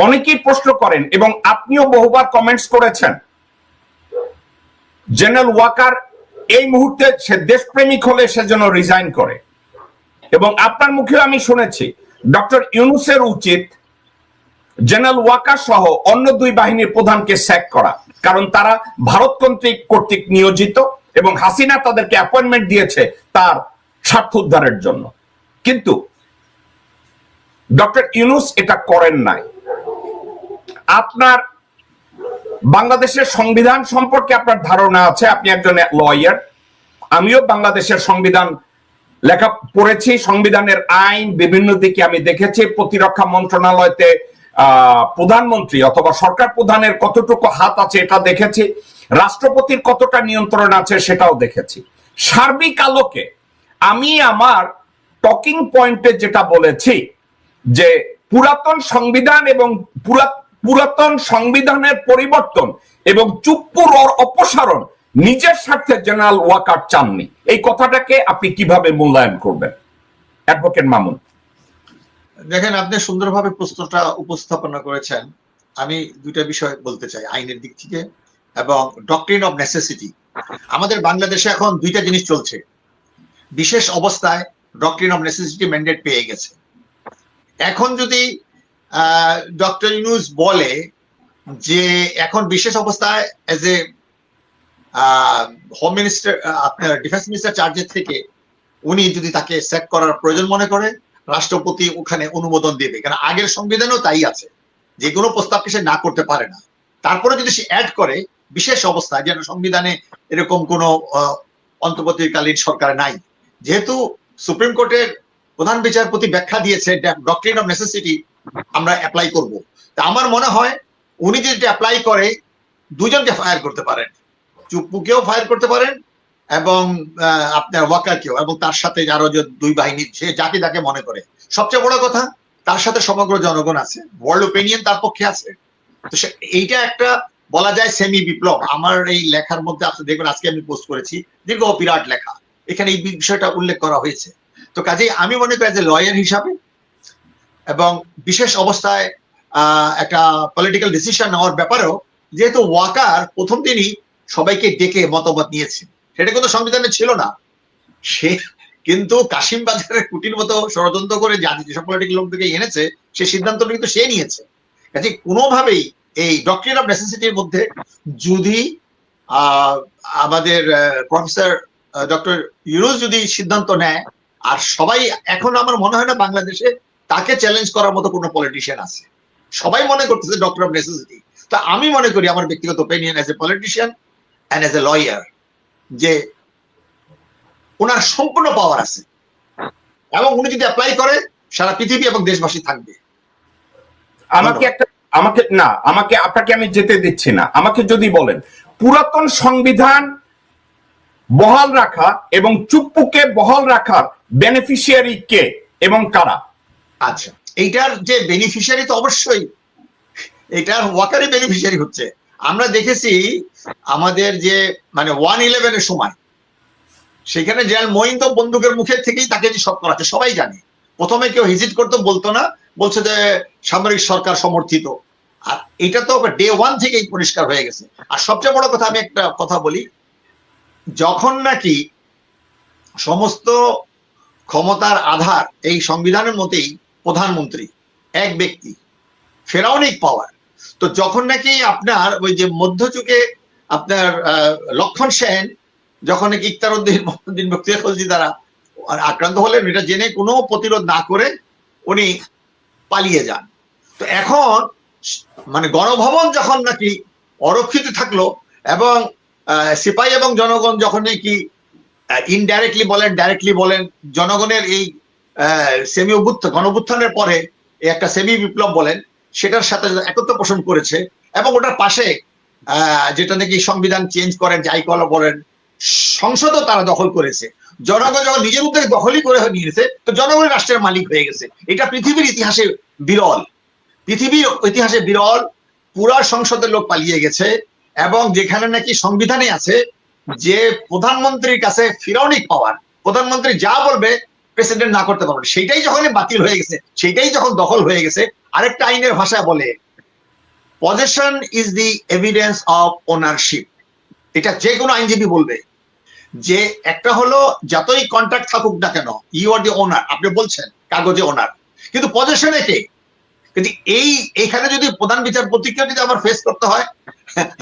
অনেকেই প্রশ্ন করেন এবং আপনিও বহুবার কমেন্টস করেছেন, জেনারেল ওয়াকার এই মুহূর্তে সে দেশপ্রেমিক হলে সে যেন রিজাইন করে। এবং আপনার মুখেও আমি শুনেছি ডক্টর ইউনূসের উচিত জেনারেল ওয়াকার সহ অন্য দুই বাহিনীর প্রধানকে স্যাক করা, কারণ তারা ভারত কর্তৃক নিয়োজিত এবং হাসিনা তাদেরকে অ্যাপয়েন্টমেন্ট দিয়েছে তার স্বার্থ উদ্ধারের জন্য। কিন্তু ডক্টর ইউনূস এটা করেন নাই। আপনার বাংলাদেশের সংবিধান সম্পর্কে আপনার ধারণা আছে, আপনি একজন লয়ার, আমিও বাংলাদেশের সংবিধান লেখা পড়েছি, সংবিধানের আইন বিভিন্ন দিকে আমি দেখেছি, প্রতিরক্ষা মন্ত্রণালয়তে প্রধানমন্ত্রী অথবা সরকার প্রধানের কতটুকু হাত আছে এটা দেখেছি, রাষ্ট্রপতির কতটা নিয়ন্ত্রণ আছে সেটাও দেখেছি। সার্বিক আলোকে আমি আমার টকিং পয়েন্টে যেটা বলেছি যে পুরাতন সংবিধান এবং পুরাতন সংবিধানের পরিবর্তন এবং চুপ্পুর অপসারণ নিজের স্বার্থে জেনারেল ওয়াকার চাননি। এই কথাটাকে আপনি কিভাবে মূল্যায়ন করবেন অ্যাডভোকেট মামুন? দেখেন, আপনি সুন্দরভাবে প্রশ্নটা উপস্থাপনা করেছেন। আমি দুইটা বিষয় বলতে চাই আইনের দিক থেকে এবং ডক্ট্রিন অফ নেসেসিটি। আমাদের বাংলাদেশে এখন দুইটা জিনিস চলছে। বিশেষ অবস্থায় ডক্ট্রিন অফ নেসেসিটি ম্যান্ডেট পেয়ে গেছে। এখন যদি ডক্টর ইউনূস বলে যে এখন বিশেষ অবস্থায় এজ এ হোম মিনিস্টার, আপনার ডিফেন্স মিনিস্টার চার্জের থেকে উনি যদি তাকে সেট করার প্রয়োজন মনে করে, রাষ্ট্রপতি ওখানে অনুমোদন দেবে, কারণ আগের সংবিধানেও তাই আছে, যে কোনো প্রস্তাবকে সে না করতে পারে না। তারপরে যদি সে অ্যাড করে বিশেষ অবস্থায়, যেন সংবিধানে এরকম কোনো অন্তর্বর্তীকালীন সরকার নাই, যেহেতু সুপ্রিম কোর্টের প্রধান বিচারপতি ব্যাখ্যা দিয়েছে ডক্ট্রিন অফ নেসেসিটি আমরা অ্যাপ্লাই করব, তা আমার মনে হয় উনি যদি অ্যাপ্লাই করে দুজনকে ফায়ার করতে পারেন, চুপ্পুকেও ফায়ার করতে পারেন এবং আপনার ওয়াকারকেও, এবং তার সাথে আরো যে দুই বাহিনী সে যাকে যাকে মনে করে। সবচেয়ে বড় কথা, তার সাথে সমগ্র জনগণ আছে, ওয়ার্ল্ড ওপিনিয়ন তার পক্ষে আছে। তো এইটা একটা বলা যায় সেমি বিপ্লব। আমার এই লেখার মধ্যে আপনি দেখবেন, আজকে আমি পোস্ট করেছি দীর্ঘ বিরাট লেখা, এখানে এই বিষয়টা উল্লেখ করা হয়েছে। তো কাজেই আমি মনে করি যে লয়ার হিসাবে এবং বিশেষ অবস্থায় একটা পলিটিক্যাল ডিসিশন নেওয়ার ব্যাপারেও, যেহেতু ওয়াকার প্রথম দিনই সবাইকে ডেকে মতামত নিয়েছে, সেটা কিন্তু সংবিধানে ছিল না, সে কিন্তু কাশিম বাজারের কুটির মতো ষড়যন্ত্র করে যেসব পলিটিক্যাল লোকদেরকে এনেছে, সে সিদ্ধান্তটা কিন্তু সে নিয়েছে। কাজে কোনোভাবেই এই ডক্ট্রিন অফ নেসেসিটির মধ্যে যদি আমাদের প্রফেসর ডক্টর ইউনূস যদি সিদ্ধান্ত নেয়, আর সবাই, এখন আমার মনে হয় না বাংলাদেশে তাকে চ্যালেঞ্জ করার মতো কোনো পলিটিশিয়ান আছে, সবাই মনে করতেছে ডক্টর অফ নেসেসিটি। তো আমি মনে করি, আমার ব্যক্তিগত opinion as a politician and as a lawyer, যে ওনার সম্পূর্ণ পাওয়ার আছে এবং উনি যদি অ্যাপ্লাই করে সারা পৃথিবী এবং দেশবাসী থাকবে। আপনাকে আমি যেতে দিচ্ছি না, আমাকে যদি বলেন পুরাতন সংবিধান বহাল রাখা এবং চুপ্পুকে বহাল রাখার বেনিফিশিয়ারি কে এবং কারা? আচ্ছা, এইটার যে বেনিফিশিয়ারি তো অবশ্যই এটার ওয়াকারই বেনিফিশিয়ারি হচ্ছে। আমরা দেখেছি আমাদের যে মানে 1/11 সময়, সেখানে জেনারেল মঈন তো বন্দুকের মুখের থেকেই তাকে যে সব করাচ্ছে সবাই জানে। প্রথমে কেউ হেজিট করতো, বলতো না, বলছে যে সামরিক সরকার সমর্থিত। আর এটা তো ডে 1 থেকেই পরিষ্কার হয়ে গেছে। আর সবচেয়ে বড় কথা, আমি একটা কথা বলি, যখন নাকি সমস্ত ক্ষমতার আধার এই সংবিধানের মতেই প্রধানমন্ত্রী এক ব্যক্তি, ফেরাউনিক পাওয়ার, তো যখন নাকি আপনার ওই যে মধ্যযুগে আপনার লক্ষণ সেন যখন নাকি ইখতারউদ্দিন বখতিয়ার খলজি দ্বারা আক্রান্ত হলেন, এটা জেনে কোনো প্রতিরোধ না করে উনি পালিয়ে যান। তো এখন মানে গণভবন যখন নাকি অরক্ষিত থাকলো এবং সিপাহী এবং জনগণ যখন নাকি ইনডাইরেক্টলি বলেন ডাইরেক্টলি বলেন, জনগণের এই সেমি গণঅভ্যুত্থানের পরে একটা সেমি বিপ্লব বলেন, সেটার সাথে একত্র পোষণ করেছে এবং ওটার পাশে যেটা নাকি সংবিধান চেঞ্জ করেন, যাই কল বলেন, সংসদও তারা দখল করেছে। জনগণ যখন নিজের উদ্যোগে দখলই করে নিয়েছে, তো জনগণের রাষ্ট্রের মালিক হয়ে গেছে। এটা পৃথিবীর ইতিহাসে বিরল, পৃথিবীর ইতিহাসে বিরল। পুরা সংসদের লোক পালিয়ে গেছে এবং যেখানে নাকি সংবিধানে আছে যে প্রধানমন্ত্রীর কাছে ফিরাউনিক পাওয়ার, প্রধানমন্ত্রী যা বলবে প্রেসিডেন্ট না করতে পারবে, সেইটাই যখন বাতিল হয়ে গেছে, সেইটাই যখন দখল হয়ে গেছে, আরেকটা আইনের ভাষায় বলে possession is the evidence of ownership, এটা যে কোনো আইনজীবী বলবে যে একটা হলো যতই কন্ট্রাক্ট থাকুক না কেন, ইউ আর দি ওনার, আপনি বলছেন কাগজে ওনার, কিন্তু পজেশনে কে? কিন্তু এইখানে যদি প্রধান বিচারপতিকে যদি আমার ফেস করতে হয়,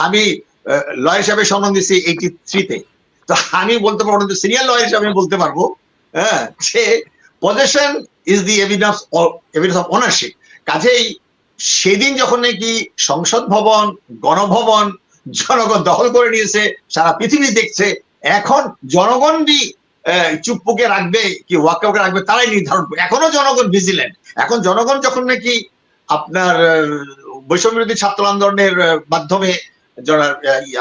আমি লয়ার হিসাবে সম্মান দিচ্ছি 83-তে, তো আমি বলতে পারবো, সিনিয়র লয়ার হিসাবে আমি বলতে পারবো হ্যাঁ যে possession is the evidence of ownership. কাজেই সেদিন যখন নাকি সংসদ ভবন, গণভবন জনগণ দখল করে নিয়েছে, সারা পৃথিবী দেখছে, এখন জনগণই চুপ্পুকে রাখবে কি ওয়াকাওকে রাখবে তারাই নির্ধারণ করবে। এখনো জনগণ ভিজিল্যান্ট। এখন জনগণ যখন নাকি আপনার বৈষম্য বিরোধী ছাত্র আন্দোলনের মাধ্যমে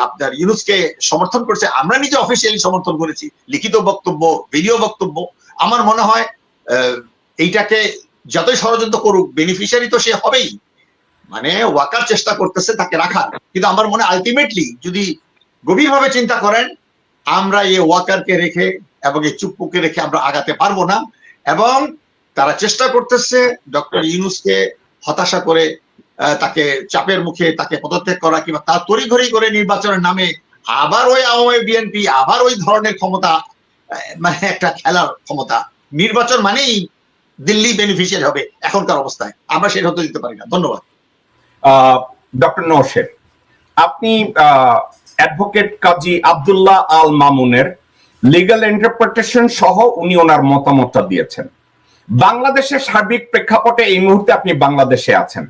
আপনার ইউনূসকে সমর্থন করছে, আমরা নিজে অফিসিয়ালি সমর্থন করেছি, লিখিত বক্তব্য, ভিডিও বক্তব্য। আমার মনে হয় এইটাকে যতই ষড়যন্ত্র করুক, বেনিফিশিয়ারি তো সে হবেই, মানে ওয়াকার চেষ্টা করতেছে তাকে রাখার, কিন্তু আমার মনে আলটিমেটলি যদি গভীরভাবে চিন্তা করেন, আমরা এই ওয়াকারকে রেখে এবং এই চুপ্পুকে রেখে আমরা আগাতে পারবো না। এবং তারা চেষ্টা করতেছে ডক্টর ইউনূসকে হতাশা করে তাকে চাপের মুখে তাকে পদত্যাগ করা, কিংবা তার তড়িঘড়ি করে নির্বাচনের নামে আবার ওই আওয়ামী বিএনপি আবার ওই ধরনের ক্ষমতা, মানে একটা খেলার ক্ষমতা। নির্বাচন মানেই দিল্লি বেনিফিশিয়ারি হবে এখনকার অবস্থায়, আমরা সেটা হতে দিতে পারি না। ধন্যবাদ। ডক্টর নওশের, আপনি অ্যাডভোকেট কাজী আব্দুল্লাহ আল মামুনের লিগ্যাল ইন্টারপ্রিটেশন সহ উনি ওনার মতামতটা দিয়েছেন। বাংলাদেশের সার্বিক প্রেক্ষাপটে এই মুহূর্তে আপনি বাংলাদেশে আছেন,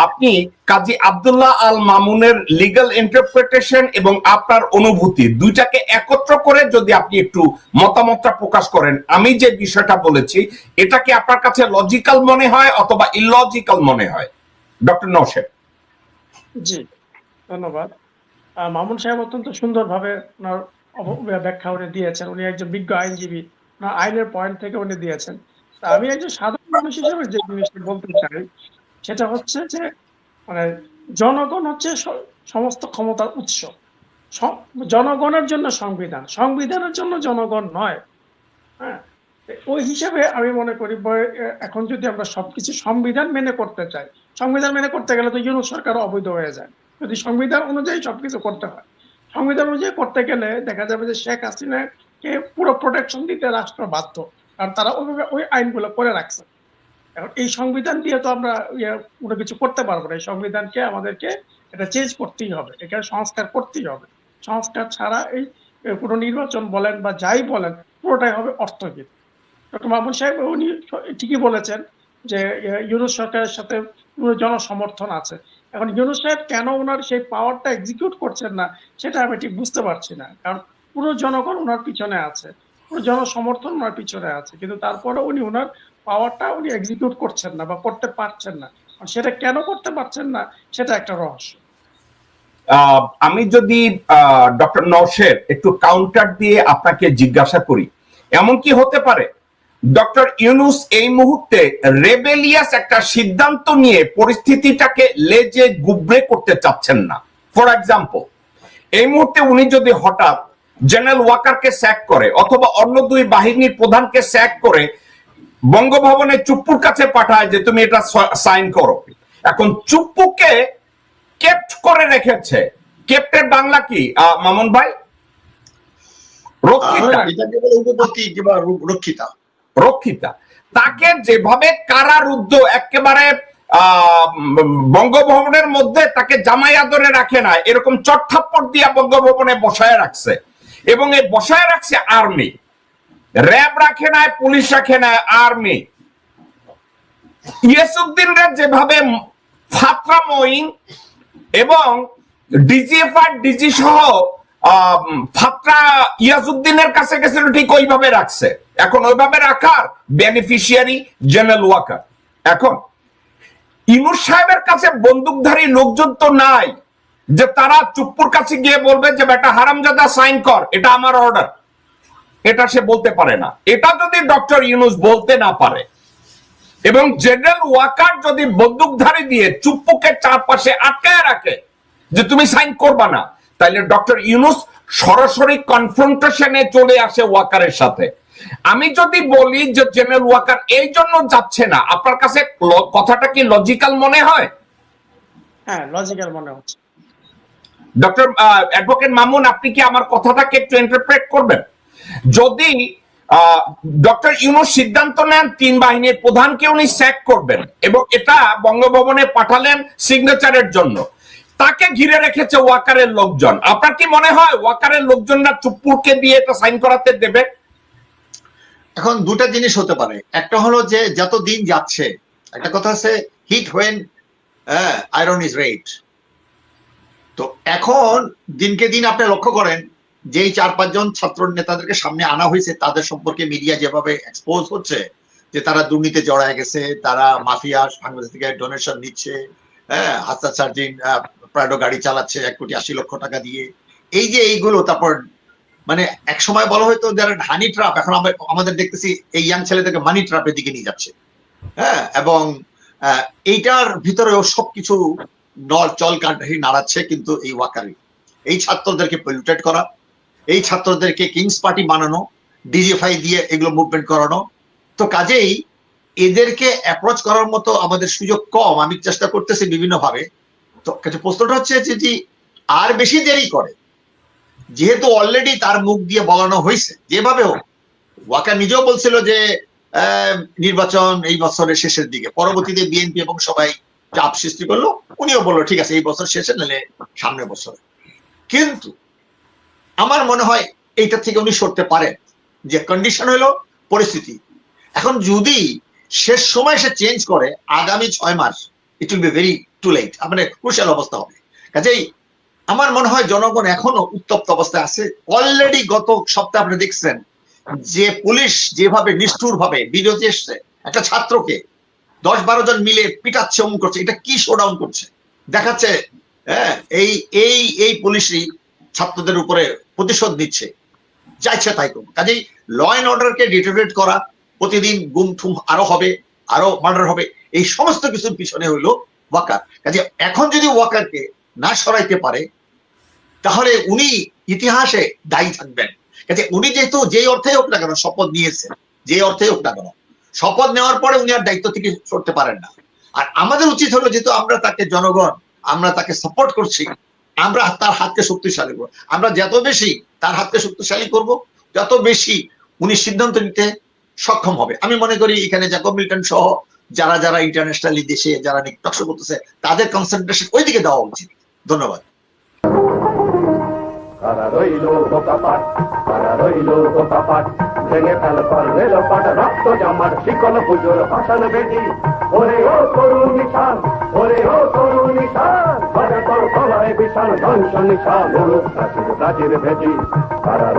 আপনি কাজী আব্দুল্লাহ আল মামুনের লিগ্যাল ইন্টারপ্রিটেশন এবং আপনার অনুভূতি দুইটাকে একত্র করে যদি আপনি একটু মতামতটা প্রকাশ করেন, আমি যে বিষয়টা বলেছি এটা কি আপনার কাছে লজিক্যাল মনে হয় অথবা ইললজিক্যাল মনে হয়? ডক্টর নওশের। জি, ধন্যবাদ। মামুন সাহেব অত্যন্ত সুন্দরভাবে ওনার ব্যাখ্যা উনি দিয়েছেন। উনি একজন বিজ্ঞ আইনজীবী, ওনার আইনের পয়েন্ট থেকে উনি দিয়েছেন। আমি একজন সাধারণ মানুষ হিসেবে যে জিনিসটা বলতে চাই সেটা হচ্ছে যে মানে জনগণ হচ্ছে সমস্ত ক্ষমতার উৎস। জনগণের জন্য সংবিধান, সংবিধানের জন্য জনগণ নয়। হ্যাঁ, ওই হিসাবে আমি মনে করি এখন যদি আমরা সবকিছু সংবিধান মেনে করতে চাই, সংবিধান মেনে করতে গেলে তো ইউনূস সরকার অবৈধ হয়ে যায়। যদি সংবিধান অনুযায়ী সবকিছু করতে হয়, সংবিধান অনুযায়ী করতে গেলে দেখা যাবে যে শেখ হাসিনাকে পুরো প্রোটেকশন দিতে রাষ্ট্র বাধ্য, কারণ তারা ওইভাবে ওই আইনগুলো করে রাখছে। এখন এই সংবিধান দিয়ে তো আমরা কোনো কিছু করতে পারবো না। এই সংবিধানকে আমাদেরকে এটা চেঞ্জ করতেই হবে, এখানে সংস্কার করতেই হবে। সংস্কার ছাড়া এই কোনো নির্বাচন বলেন বা যাই বলেন পুরোটাই হবে অর্থহীন। ডক্টর মামুন সাহেব উনি ঠিকই বলেছেন যে ইউনূস সরকারের সাথে পুরো জনসমর্থন আছে। এখন ইউনূস সাহেব কেন ওনার সেই পাওয়ারটা এক্সিকিউট করছেন না সেটা আমি ঠিক বুঝতে পারছি না, কারণ পুরো জনগণ ওনার পিছনে আছে, পুরো জনসমর্থন ওনার পিছনে আছে, কিন্তু তারপরে উনি ওনার পাওয়ারটা উনি এক্সিকিউট করছেন না বা করতে পারছেন না। সেটা কেন করতে পারছেন না সেটা একটা রহস্য। আমি যদি ডক্টর নওশের একটু কাউন্টার দিয়ে আপনাকে জিজ্ঞাসা করি, এমন কি হতে পারে ডক্টর ইউনূস এই মুহূর্তে রেবেলিয়াস একটা সিদ্ধান্ত নিয়ে পরিস্থিতিটাকে লেজে গুবরে করতে চাচ্ছেন না? ফর এক্সাম্পল, এই মুহূর্তে উনি যদি হঠাৎ জেনারেল ওয়াকারকে স্যাক করে অথবা অন্য দুই বাহিনীর প্রধানকে স্যাক করে বঙ্গভবনে চুপ্পুর কাছে পাঠায় যে তুমি এটা সাইন করো, এখন চুপ্পুকে কেপ্ট করে রেখেছে। কেপ্টের বাংলা কি মামুন ভাই? রক্ষিতা। রক্ষিতা। তাকে যেভাবে কারারুদ্ধ একেবারে বঙ্গভবনের মধ্যে তাকে জামাই আদরে রাখে না, এরকম চটথাপ্পড় দিয়া বঙ্গভবনে বসায় রাখছে, এবং এই বসায় রাখছে আর্মি। র্যাব রাখে না, পুলিশ রাখে না, আর্মি। ইয়াসউদ্দিনরা যেভাবে ফাতরা মঈন এবং ডিজিএফআর ডিজি সহ ফাতরা ইয়াসউদ্দিনের কাছে গেছিল, ঠিক ওইভাবে রাখছে। এখন ওইভাবে রাখার বেনিফিশিয়ারি জেনারেল ওয়াকার। এখন ইউনূস সাহেবের কাছে বন্দুকধারী লোকজন তো নাই যে তারা চুপ্পুর কাছে গিয়ে বলবে যে বেটা হারামজাদা সাইন কর, এটা আমার অর্ডার। এটা সে বলতে পারে না। এটা যদি ডক্টর ইউনূস বলতে না পারে এবং জেনারেল ওয়াকার যদি বন্দুকধারী দিয়ে চুপ্পুকে চারপাশে আটকায় রাখে যে তুমি সাইন করবা না, তাইলে ডক্টর ইউনূস সরাসরি কনফ্রন্টেশনে চলে আসে ওয়াকারের সাথে। আমি যদি বলি যে জেনারেল ওয়াকার এই জন্য যাচ্ছে না, আপনার কাছে কথাটা কি লজিক্যাল মনে হয়? হ্যাঁ, লজিক্যাল মনে হচ্ছে। ডক্টর অ্যাডভোকেট মামুন, আপনি কি আমার কথাটাকে একটু ইন্টারপ্রেট করবেন? যদি ডক্টর ইউনূস সিদ্ধান্ত নেন 3 বাহিনীর প্রধানকে উনি স্যাক করবেন এবং এটা বঙ্গভবনে পাঠালেন সিগনেচারের জন্য, তাকে ঘিরে রেখেছে ওয়াকারের লোকজন, আপনার কি মনে হয় ওয়াকারের লোকজনরা চুপ্পুরকে দিয়ে এটা সাইন করাতে দেবে? এখন দুটা জিনিস হতে পারে, একটা হলো যে যত দিন যাচ্ছে, একটা কথা আছে hit when iron is red. তো এখন দিনকে দিন আপনি লক্ষ্য করেন যেই 4-5 জন ছাত্র নেতাদেরকে সামনে আনা হয়েছে তাদের সম্পর্কে মিডিয়া যেভাবে এক্সপোজ হচ্ছে যে তারা দুর্নীতি জড়ায় গেছে, তারা মাফিয়া বাংলাদেশ থেকে ডোনেশন নিচ্ছে, হাসান সার্জিন প্রাডো গাড়ি চালাচ্ছে 1,80,00,000 টাকা দিয়ে, এই যে এইগুলো, তারপর মানে এক সময় বলা হয়তো যারা হানি ট্রাপ, এখন আমাদের দেখতেছি এই ইয়াং ছেলেদেরকে মানি ট্রাপের দিকে নিয়ে যাচ্ছে। এবং এইটার ভিতরেও সবকিছু চল কাঠি নাড়াচ্ছে কিন্তু এই ওয়াকারি, এই ছাত্রদেরকে পলিউটেড করা, এই ছাত্রদেরকে কিংস পার্টি বানানো, ডিজিএফআই দিয়ে এগুলো মুভমেন্ট করানো। তো কাজেই এদেরকে অ্যাপ্রোচ করার মতো আমাদের সুযোগ কম, আমি চেষ্টা করতেছি বিভিন্ন ভাবে। তো প্রশ্নটা হচ্ছে যদি আর বেশি দেরি করে, যেহেতু অলরেডি তার মুখ দিয়ে বলানো হয়েছে যেভাবে হোক, ওয়াকার নিজেও বলছিল যে নির্বাচন এই বছরের শেষের দিকে, পরবর্তীতে বিএনপি এবং সবাই চাপ সৃষ্টি করলো, উনিও বললো ঠিক আছে এই বছর শেষে নাহলে সামনের বছরে। কিন্তু আমার মনে হয় এইটা থেকে উনি সরতে পারেন, যে কন্ডিশন হলো পরিস্থিতি। এখন যদি শেষ সময় সে চেঞ্জ করে আগামী 6 মাস, it will be very too late, মানে ক্রুশিয়াল অবস্থা হবে। কাজেই আমার মনে হয় জনগণ এখনো উত্তপ্ত অবস্থায় আছে। অলরেডি গত সপ্তাহে আপনি দেখছেন যে পুলিশ যেভাবে নিষ্ঠুর ভাবে বিরোধী এসছে একটা ছাত্রকে 10-12 জন মিলে পিটাচ্ছে, অমুক করছে, এটা কি শোডাউন করছে দেখাচ্ছে। এই এই এই পুলিশই ছাত্রদের উপরে প্রতিশোধ নিচ্ছে, চাইছে তাই করুন। কাজেই ল অ্যান্ড অর্ডারকে ডিটেরিয়েট করা, প্রতিদিন গুম ঠুম আরো হবে, আরো মার্ডার হবে, এই সমস্ত কিছুর পিছনে হইলো ওয়াকার। কাজে এখন যদি ওয়াকারকে না সরাইতে পারে তাহলে উনি ইতিহাসে দায়ী থাকবেন। কাজে উনি যেহেতু যেই অর্থে হোক না কেন শপথ নিয়েছেন, যে অর্থে হোক না কেন শপথ নেওয়ার পরে উনি আর দায়িত্ব থেকে সরতে পারেন না। আর আমাদের উচিত হলো, যেহেতু আমরা তাকে জনগণ, আমরা তাকে সাপোর্ট করছি, আমরা তার হাতকে শক্তিশালী করবো। আমরা যত বেশি তার হাতকে শক্তিশালী করব, যত বেশি উনি সিদ্ধান্ত নিতে সক্ষম হবে। আমি মনে করি এখানে জ্যাকব মিল্টন সহ যারা যারা ইন্টারন্যাশনালি দেশে যারা নিকটক করতেছে তাদের কনসেন্ট্রেশন ওইদিকে দেওয়া উচিত। ধন্যবাদ। কারা রইল বোকাপাট, কারা রইল বোকাপাট, ভেঙে ফেল রেল পাট, রক্ত জামার শিকল পুজোর ভাষণ বেদি, ওরে ও তরুণ নিশান, ওরে ও তরুণ নিশান, বাজে তোর গলায় বিশাল ধ্বংস নিশান, প্রাচীর প্রাচীর ভেদি, কারা